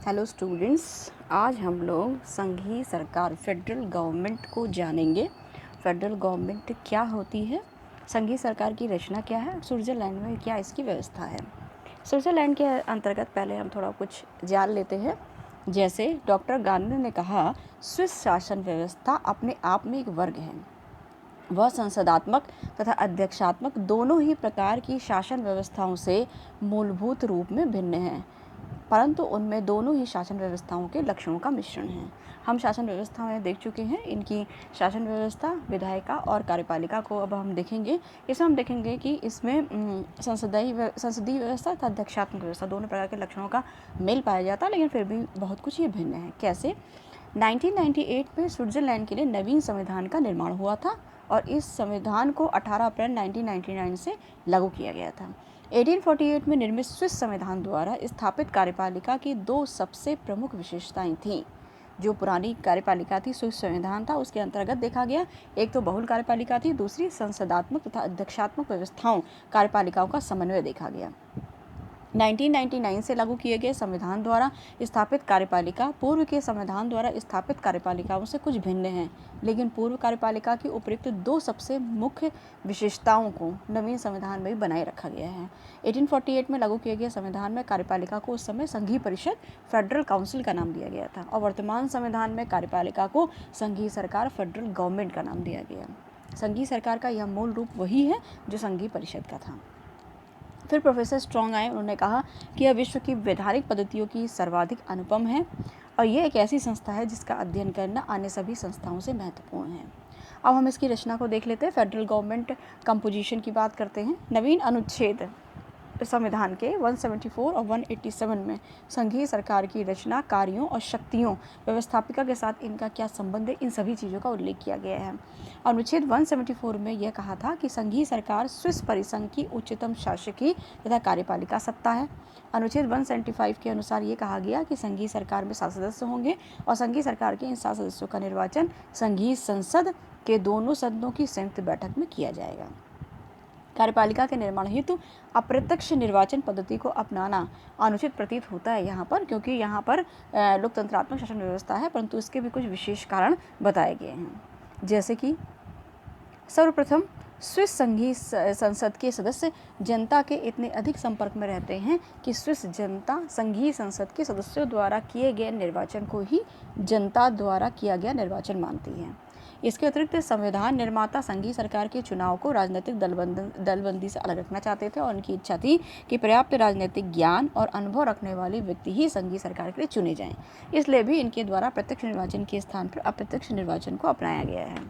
Hello students, आज हम लोग संघीय सरकार फेडरल गवर्नमेंट को जानेंगे। फेडरल गवर्नमेंट क्या होती है, संघीय सरकार की रचना क्या है, स्विट्ज़रलैंड में क्या इसकी व्यवस्था है। स्विट्ज़रलैंड के अंतर्गत पहले हम थोड़ा कुछ जान लेते हैं। जैसे डॉक्टर गांधी ने कहा, स्विस शासन व्यवस्था अपने आप में एक वर्ग है। वह संसदात्मक तथा अध्यक्षात्मक दोनों ही प्रकार की शासन व्यवस्थाओं से मूलभूत रूप में भिन्न है, परंतु उनमें दोनों ही शासन व्यवस्थाओं के लक्षणों का मिश्रण है। हम शासन व्यवस्था में देख चुके हैं, इनकी शासन व्यवस्था, विधायिका और कार्यपालिका को अब हम देखेंगे। इसमें हम देखेंगे कि इसमें संसदीय व्यवस्था तथा अध्यक्षात्मक व्यवस्था दोनों प्रकार के लक्षणों का मेल पाया जाता है, लेकिन फिर भी बहुत कुछ ये भिन्न है। कैसे? 1998 में स्विट्ज़रलैंड के लिए नवीन संविधान का निर्माण हुआ था और इस संविधान को 18 अप्रैल 1999 से लागू किया गया था। 1848 में निर्मित स्विस संविधान द्वारा स्थापित कार्यपालिका की दो सबसे प्रमुख विशेषताएं थीं। जो पुरानी कार्यपालिका थी, स्विस संविधान था, उसके अंतर्गत देखा गया, एक तो बहुल कार्यपालिका थी, दूसरी संसदात्मक तथा अध्यक्षात्मक व्यवस्थाओं कार्यपालिकाओं का समन्वय देखा गया। 1999 से लागू किए गए संविधान द्वारा स्थापित कार्यपालिका पूर्व के संविधान द्वारा स्थापित कार्यपालिकाओं से कुछ भिन्न है, लेकिन पूर्व कार्यपालिका की उपयुक्त दो सबसे मुख्य विशेषताओं को नवीन संविधान में भी बनाए रखा गया है। 1848 में लागू किए गए संविधान में कार्यपालिका को उस समय संघीय परिषद, फेडरल काउंसिल का नाम दिया गया था, और वर्तमान संविधान में कार्यपालिका को संघीय सरकार, फेडरल गवर्नमेंट का नाम दिया गया। संघीय सरकार का यह मूल रूप वही है जो संघीय परिषद का था। फिर प्रोफेसर स्ट्रॉन्ग आए, उन्होंने कहा कि यह विश्व की वैधानिक पद्धतियों की सर्वाधिक अनुपम है और यह एक ऐसी संस्था है जिसका अध्ययन करना अन्य सभी संस्थाओं से महत्वपूर्ण है। अब हम इसकी रचना को देख लेते हैं। फेडरल गवर्नमेंट कंपोजिशन की बात करते हैं। नवीन अनुच्छेद संविधान के 174 और 187 में संघीय सरकार की रचना, कार्यों और शक्तियों, व्यवस्थापिका के साथ इनका क्या संबंध है, इन सभी चीज़ों का उल्लेख किया गया है। अनुच्छेद 174 में यह कहा था कि संघीय सरकार स्विस परिसंघ की उच्चतम शासकीय तथा कार्यपालिका सत्ता है। अनुच्छेद 175 के अनुसार ये कहा गया कि संघीय सरकार में 7 सदस्य होंगे और संघीय सरकार के इन 7 सदस्यों का निर्वाचन संघीय संसद के दोनों सदनों की संयुक्त बैठक में किया जाएगा। कार्यपालिका के निर्माण हेतु अप्रत्यक्ष निर्वाचन पद्धति को अपनाना अनुचित प्रतीत होता है यहाँ पर, क्योंकि यहाँ पर लोकतंत्रात्मक शासन व्यवस्था है, परंतु इसके भी कुछ विशेष कारण बताए गए हैं। जैसे कि सर्वप्रथम, स्विस संघीय संसद के सदस्य जनता के इतने अधिक संपर्क में रहते हैं कि स्विस जनता संघीय संसद के सदस्यों द्वारा किए गए निर्वाचन को ही जनता द्वारा किया गया निर्वाचन मानती है। इसके अतिरिक्त संविधान निर्माता संघीय सरकार के चुनाव को राजनीतिक दलबंदी से अलग रखना चाहते थे और उनकी इच्छा थी कि पर्याप्त राजनीतिक ज्ञान और अनुभव रखने वाले व्यक्ति ही संघीय सरकार के लिए चुने जाएं। इसलिए भी इनके द्वारा प्रत्यक्ष निर्वाचन के स्थान पर अप्रत्यक्ष निर्वाचन को अपनाया गया है।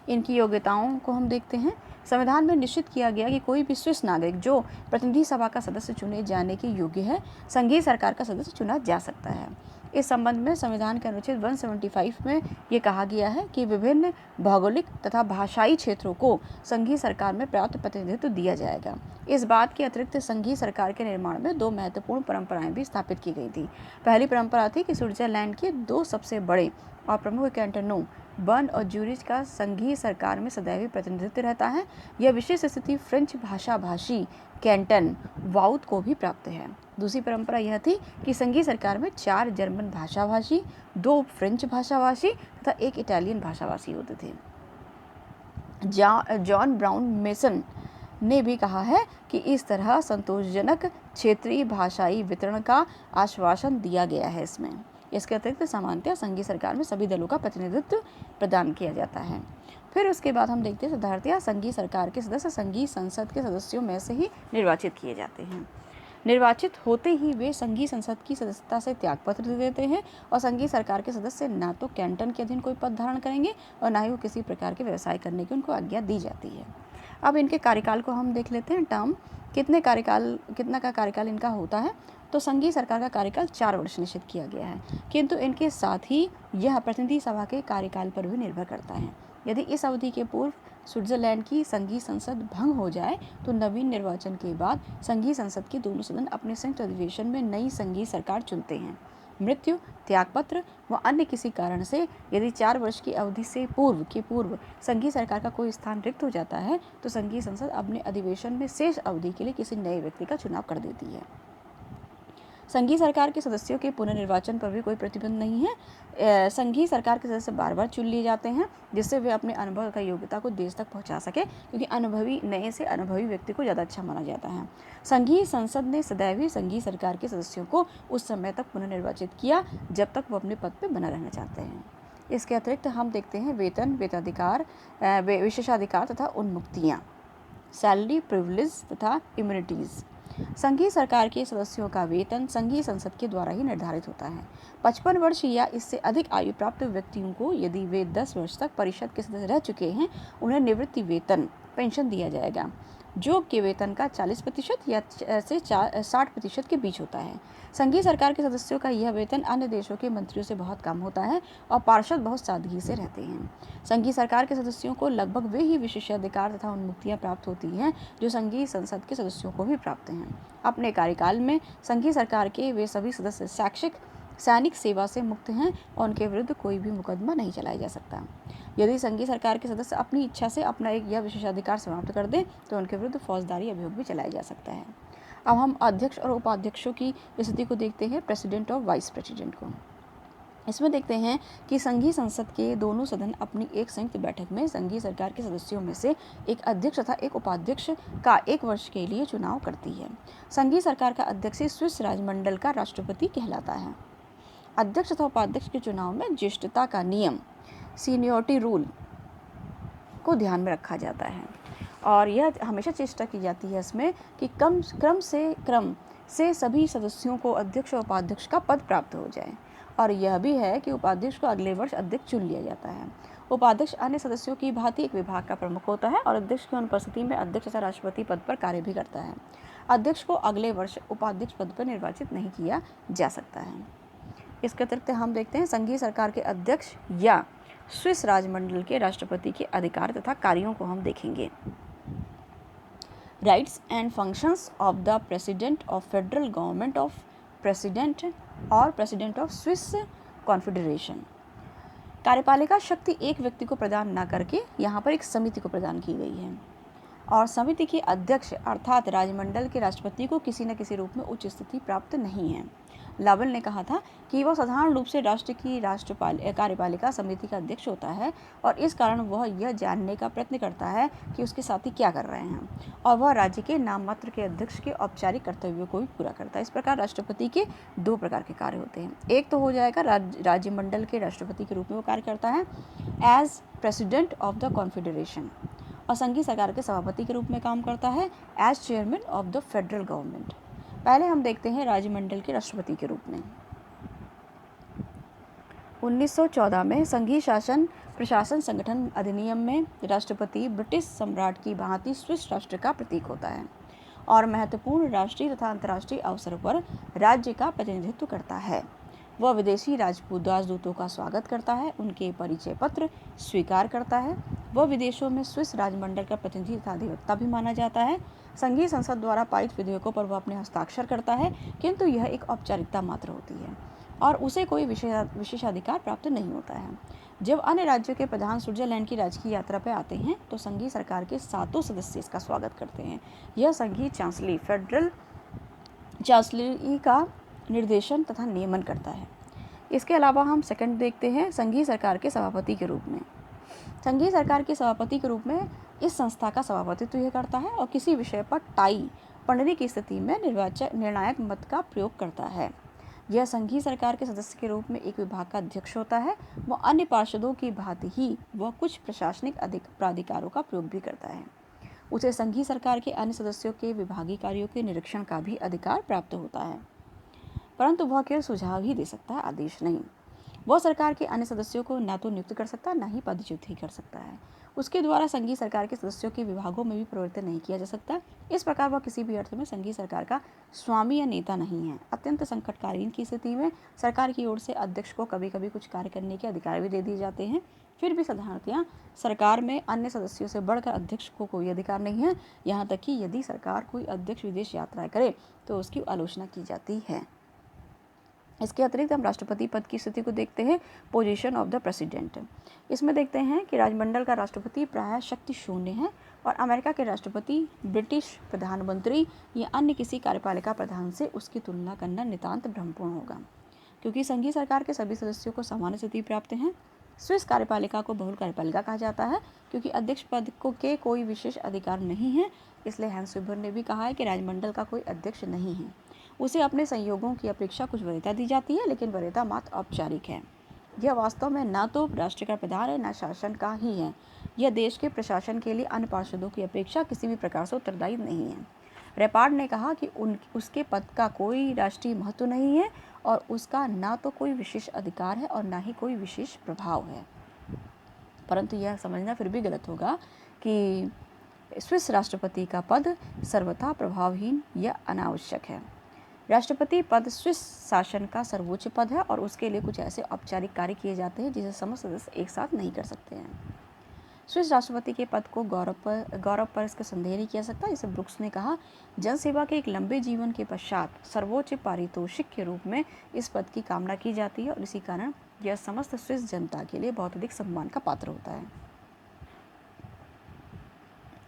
इनकी योग्यताओं को हम देखते हैं। संविधान में निश्चित किया गया कि कोई भी स्विस नागरिक जो प्रतिनिधि सभा का सदस्य चुने जाने के योग्य है, संघीय सरकार का सदस्य चुना जा सकता है। इस संबंध में संविधान के अनुच्छेद 175 में ये कहा गया है कि विभिन्न भौगोलिक तथा भाषाई क्षेत्रों को संघीय सरकार में पर्याप्त प्रतिनिधित्व दिया जाएगा। इस बात के अतिरिक्त संघीय सरकार के निर्माण में दो महत्वपूर्ण परंपराएं भी स्थापित की गई थी। पहली परंपरा थी कि स्विट्जरलैंड के दो सबसे बड़े और प्रमुख कैंटनों बर्न और ज्यूरिच का संघीय सरकार में सदैव प्रतिनिधित्व रहता है। यह विशेष स्थिति फ्रेंच भाषा भाषी कैंटन वाउथ को भी प्राप्त है। दूसरी परंपरा यह थी कि संघीय सरकार में 4 जर्मन भाषाभाषी, 2 फ्रेंच भाषाभाषी तथा 1 इटालियन भाषाभाषी होते थे। जॉन ब्राउन मेसन ने भी कहा है कि इस तरह संतोषजनक क्षेत्रीय भाषाई वितरण का आश्वासन दिया गया है। इसके अतिरिक्त सामान्यतः संघीय सरकार में सभी दलों का प्रतिनिधित्व प्रदान किया जाता है। फिर उसके बाद हम देखते हैं साधारणतः संघीय सरकार के सदस्य संघीय संसद के सदस्यों में से ही निर्वाचित किए जाते हैं। निर्वाचित होते ही वे संघीय संसद की सदस्यता से त्यागपत्र दे देते हैं और संघीय सरकार के सदस्य ना तो कैंटन के अधीन कोई पद धारण करेंगे और ना ही वो किसी प्रकार के व्यवसाय करने की उनको आज्ञा दी जाती है। अब इनके कार्यकाल को हम देख लेते हैं। टर्म कितना का कार्यकाल इनका होता है, तो संघीय सरकार का कार्यकाल 4 वर्ष निश्चित किया गया है, किंतु इनके साथ ही यह प्रतिनिधि सभा के कार्यकाल पर भी निर्भर करता है। यदि इस अवधि के पूर्व स्विट्जरलैंड की संघीय संसद भंग हो जाए तो नवीन निर्वाचन के बाद संघीय संसद के दोनों सदन अपने संयुक्त अधिवेशन में नई संघीय सरकार चुनते हैं। मृत्यु, त्यागपत्र व अन्य किसी कारण से यदि 4 वर्ष की अवधि से पूर्व संघीय सरकार का कोई स्थान रिक्त हो जाता है तो संघीय संसद अपने अधिवेशन में शेष अवधि के लिए किसी नए व्यक्ति का चुनाव कर देती है। संघीय सरकार के सदस्यों के पुनर्निर्वाचन पर भी कोई प्रतिबंध नहीं है। संघीय सरकार के सदस्य बार बार चुन लिए जाते हैं जिससे वे अपने अनुभव का योग्यता को देश तक पहुंचा सके, क्योंकि अनुभवी नए से अनुभवी व्यक्ति को ज़्यादा अच्छा माना जाता है। संघीय संसद ने सदैव ही संघीय सरकार के सदस्यों को उस समय तक पुनर्निर्वाचित किया जब तक वो अपने पद पर बना रहना चाहते हैं। इसके अतिरिक्त हम देखते हैं वेतन, वेतनाधिकार, विशेषाधिकार तथा उन्मुक्तियाँ, सैलरी, प्रिविलेज तथा इम्यूनिटीज़। संघीय सरकार के सदस्यों का वेतन संघीय संसद के द्वारा ही निर्धारित होता है। 55 वर्ष या इससे अधिक आयु प्राप्त व्यक्तियों को यदि वे 10 वर्ष तक परिषद के सदस्य रह चुके हैं, उन्हें निवृत्ति वेतन पेंशन दिया जाएगा, जो के वेतन का 40% या से 60% के बीच होता है। संघीय सरकार के सदस्यों का यह वेतन अन्य देशों के मंत्रियों से बहुत कम होता है और पार्षद बहुत सादगी से रहते हैं। संघीय सरकार के सदस्यों को लगभग वे ही विशेषाधिकार तथा उन्मुक्तियां प्राप्त होती हैं जो संघीय संसद के सदस्यों को भी प्राप्त हैं। अपने कार्यकाल में संघीय सरकार के वे सभी सदस्य सैनिक सेवा से मुक्त हैं और उनके विरुद्ध कोई भी मुकदमा नहीं चलाया जा सकता। यदि संघीय सरकार के सदस्य अपनी इच्छा से अपना एक यह विशेषाधिकार समाप्त कर दें तो उनके विरुद्ध फौजदारी अभियोग भी चलाया जा सकता है। अब हम अध्यक्ष और उपाध्यक्षों की स्थिति को देखते हैं, प्रेसिडेंट और वाइस प्रेसिडेंट को। इसमें देखते हैं कि संघीय संसद के दोनों सदन अपनी एक संयुक्त बैठक में संघीय सरकार के सदस्यों में से एक अध्यक्ष तथा एक उपाध्यक्ष का 1 वर्ष के लिए चुनाव करती है। संघीय सरकार का अध्यक्ष स्विस राजमंडल का राष्ट्रपति कहलाता है। अध्यक्ष तथा उपाध्यक्ष के चुनाव में ज्येष्ठता का नियम, सीनियोरिटी रूल को ध्यान में रखा जाता है और यह हमेशा चेष्टा की जाती है इसमें कि क्रम से सभी सदस्यों को अध्यक्ष और उपाध्यक्ष का पद प्राप्त हो जाए, और यह भी है कि उपाध्यक्ष को अगले वर्ष अध्यक्ष चुन लिया जाता है। उपाध्यक्ष अन्य सदस्यों की भांति एक विभाग का प्रमुख होता है और अध्यक्ष की अनुपस्थिति में अध्यक्ष तथा राष्ट्रपति पद पर कार्य भी करता है। अध्यक्ष को अगले वर्ष उपाध्यक्ष पद पर निर्वाचित नहीं किया जा सकता है। इसके अतिरिक्त हम देखते हैं संघीय सरकार के अध्यक्ष या स्विस राजमंडल के राष्ट्रपति के अधिकार तथा कार्यों को हम देखेंगे। Rights and functions of the president of federal government of president और प्रेसिडेंट ऑफ स्विस कॉन्फेडरेशन। कार्यपालिका शक्ति एक व्यक्ति को प्रदान न करके यहाँ पर एक समिति को प्रदान की गई है और समिति के अध्यक्ष अर्थात राजमंडल के राष्ट्रपति को किसी न किसी रूप में उच्च स्थिति प्राप्त नहीं है। लावेल ने कहा था कि वह साधारण रूप से राष्ट्र की कार्यपालिका समिति का अध्यक्ष होता है और इस कारण वह यह जानने का प्रयत्न करता है कि उसके साथी क्या कर रहे हैं और वह राज्य के नाम मात्र के अध्यक्ष के औपचारिक कर्तव्यों को भी पूरा करता है। इस प्रकार राष्ट्रपति के 2 प्रकार के कार्य होते हैं। एक तो हो जाएगा राज्यमंडल के राष्ट्रपति के रूप में वो कार्य करता है as president of the confederation, और संघीय सरकार के सभापति के रूप में काम करता है as chairman of the federal government. पहले हम देखते हैं राज्यमंडल के राष्ट्रपति के रूप में। 1914 में संघीय शासन प्रशासन संगठन अधिनियम में राष्ट्रपति ब्रिटिश सम्राट की भांति स्विस राष्ट्र का प्रतीक होता है और महत्वपूर्ण राष्ट्रीय तथा अंतर्राष्ट्रीय अवसरों पर राज्य का प्रतिनिधित्व करता है। वह विदेशी राजदूतों का स्वागत करता है, उनके परिचय पत्र स्वीकार करता है। वह विदेशों में स्विस राजमंडल का प्रतिनिधि तथा अधिवक्ता भी माना जाता है। संघीय संसद द्वारा पारित विधेयकों पर वह अपने हस्ताक्षर करता है, किंतु यह एक औपचारिकता मात्र होती है और उसे कोई विशेषाधिकार प्राप्त नहीं होता है। जब अन्य राज्यों के प्रधान स्विट्जरलैंड की राजकीय यात्रा पर आते हैं तो संघीय सरकार के 7 सदस्य इसका स्वागत करते हैं। यह संघीय चांसलरी फेडरल चांसलरी का निर्देशन तथा नियमन करता है। इसके अलावा हम सेकंड देखते हैं संघीय सरकार के सभापति के रूप में। संघीय सरकार के सभापति के रूप में इस संस्था का सभापतित्व यह करता है और किसी विषय पर टाई पड़ने की स्थिति में निर्णायक मत का प्रयोग करता है। यह संघीय सरकार के सदस्य के रूप में एक विभाग का अध्यक्ष होता है। वह अन्य पार्षदों की भांति ही वह कुछ प्रशासनिक प्राधिकारों का प्रयोग भी करता है। उसे संघीय सरकार के अन्य सदस्यों के विभागीय कार्यों के निरीक्षण का भी अधिकार प्राप्त होता है, परंतु वह केवल सुझाव ही दे सकता है, आदेश नहीं। वह सरकार के अन्य सदस्यों को न तो नियुक्त कर सकता है, न ही पदच्युत ही कर सकता है। उसके द्वारा संघीय सरकार के सदस्यों के विभागों में भी परिवर्तन नहीं किया जा सकता। इस प्रकार वह किसी भी अर्थ में संघीय सरकार का स्वामी या नेता नहीं है। अत्यंत संकटकालीन की स्थिति में सरकार की ओर से अध्यक्ष को कभी कभी कुछ कार्य करने के अधिकार भी दे दिए जाते हैं। फिर भी साधारणतया सरकार में अन्य सदस्यों से बढ़कर अध्यक्ष को कोई अधिकार नहीं है। यहाँ तक कि यदि सरकार कोई अध्यक्ष विदेश यात्रा करे तो उसकी आलोचना की जाती है। इसके अतिरिक्त हम राष्ट्रपति पद की स्थिति को देखते हैं, पोजीशन ऑफ द प्रेसिडेंट। इसमें देखते हैं कि राजमंडल का राष्ट्रपति प्रायः शक्ति शून्य है और अमेरिका के राष्ट्रपति, ब्रिटिश प्रधानमंत्री या अन्य किसी कार्यपालिका प्रधान से उसकी तुलना करना नितांत भ्रमपूर्ण होगा, क्योंकि संघीय सरकार के सभी सदस्यों को समान स्थिति प्राप्त है। स्विस कार्यपालिका को बहुल कार्यपालिका कहा जाता है, क्योंकि अध्यक्ष पद के कोई विशेष अधिकार नहीं है। इसलिए हैंस वेबर ने भी कहा है कि राजमंडल का कोई अध्यक्ष नहीं है, उसे अपने संयोगों की अपेक्षा कुछ वरीयता दी जाती है, लेकिन वरीयता मात्र औपचारिक है। यह वास्तव में न तो राष्ट्र का प्रधान है, न शासन का ही है। यह देश के प्रशासन के लिए अन्य पार्षदों की अपेक्षा किसी भी प्रकार से उत्तरदायी नहीं है। रेपार्ड ने कहा कि उसके पद का कोई राष्ट्रीय महत्व नहीं है और उसका ना तो कोई विशेष अधिकार है और ना ही कोई विशेष प्रभाव है। परंतु यह समझना फिर भी गलत होगा कि स्विस राष्ट्रपति का पद सर्वथा प्रभावहीन या अनावश्यक है। राष्ट्रपति पद स्विस शासन का सर्वोच्च पद है और उसके लिए कुछ ऐसे औपचारिक कार्य किए जाते हैं जिसे समस्त सदस्य एक साथ नहीं कर सकते हैं। स्विस राष्ट्रपति के पद को गौरव पर इसका संदेह नहीं किया सकता। इसे ब्रुक्स ने कहा, जनसेवा के एक लंबे जीवन के पश्चात सर्वोच्च पारितोषिक के रूप में इस पद की कामना की जाती है और इसी कारण यह समस्त स्विस जनता के लिए बहुत अधिक सम्मान का पात्र होता है।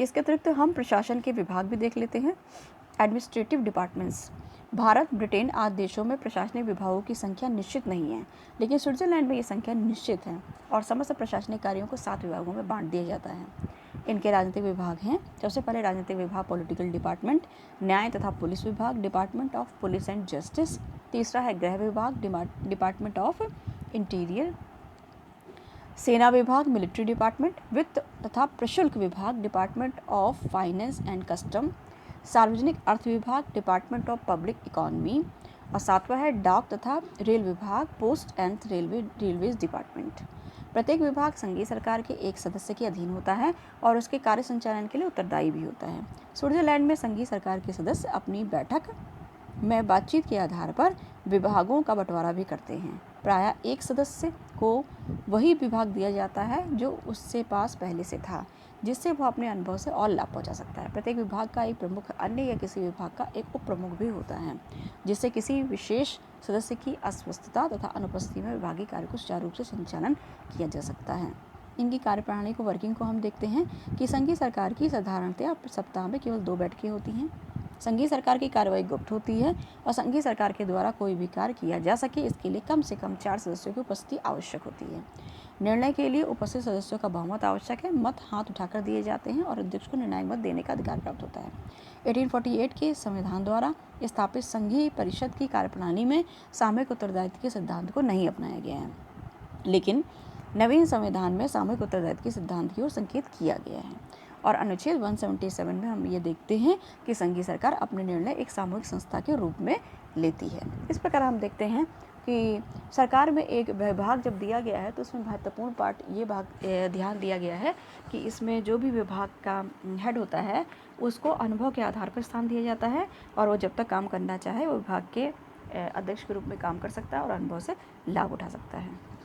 इसके अतिरिक्त हम प्रशासन के विभाग भी देख लेते हैं। Administrative departments. भारत, ब्रिटेन आदि देशों में प्रशासनिक विभागों की संख्या निश्चित नहीं है, लेकिन स्विट्जरलैंड में ये संख्या निश्चित है और समस्त प्रशासनिक कार्यों को 7 विभागों में बांट दिया जाता है। इनके राजनीतिक विभाग हैं। सबसे पहले राजनीतिक विभाग पॉलिटिकल डिपार्टमेंट, न्याय तथा पुलिस विभाग department of police and justice. तीसरा है गृह विभाग डिपार्टमेंट ऑफ इंटीरियर। सेना विभाग मिलिट्री डिपार्टमेंट। वित्त तथा प्रशुल्क विभाग department of finance and custom. सार्वजनिक अर्थ विभाग डिपार्टमेंट ऑफ पब्लिक इकोनॉमी। और 7वां है डाक तथा रेल विभाग पोस्ट एंड रेलवेज डिपार्टमेंट। प्रत्येक विभाग संघीय सरकार के एक सदस्य के अधीन होता है और उसके कार्य संचालन के लिए उत्तरदायी भी होता है। स्विट्जरलैंड में संघीय सरकार के सदस्य अपनी बैठक में बातचीत के आधार पर विभागों का बंटवारा भी करते हैं। प्रायः एक सदस्य को वही विभाग दिया जाता है जो उससे पास पहले से था, जिससे वह अपने अनुभव से और लाभ पहुंचा सकता है। प्रत्येक विभाग का एक प्रमुख अन्य या किसी विभाग का एक उप प्रमुख भी होता है, जिससे किसी विशेष सदस्य की अस्वस्थता तथा अनुपस्थिति में विभागीय कार्य को सुचारू रूप से संचालन किया जा सकता है। इनकी कार्यप्रणाली को वर्किंग को हम देखते हैं कि संघीय सरकार की साधारणतया सप्ताह में केवल 2 बैठकें होती हैं। संघीय सरकार की कार्रवाई गुप्त होती है और संघीय सरकार के द्वारा कोई भी कार्य किया जा सके इसके लिए कम से कम 4 सदस्यों की उपस्थिति आवश्यक होती है। निर्णय के लिए उपस्थित सदस्यों का बहुमत आवश्यक है। मत हाथ उठाकर दिए जाते हैं और अध्यक्ष को निर्णायक मत देने का अधिकार प्राप्त होता है। 1848 के संविधान द्वारा स्थापित संघीय परिषद की कार्यप्रणाली में सामूहिक उत्तरदायित्व के सिद्धांत को नहीं अपनाया गया है, लेकिन नवीन संविधान में सामूहिक उत्तरदायित्व के सिद्धांत की ओर संकेत किया गया है। और अनुच्छेद 177 में हम ये देखते हैं कि संघीय सरकार अपने निर्णय एक सामूहिक संस्था के रूप में लेती है। इस प्रकार हम देखते हैं कि सरकार में एक विभाग जब दिया गया है तो उसमें महत्वपूर्ण पार्ट ये ध्यान दिया गया है कि इसमें जो भी विभाग का हेड होता है उसको अनुभव के आधार पर स्थान दिया जाता है और वो जब तक काम करना चाहे वो विभाग के अध्यक्ष के रूप में काम कर सकता है और अनुभव से लाभ उठा सकता है।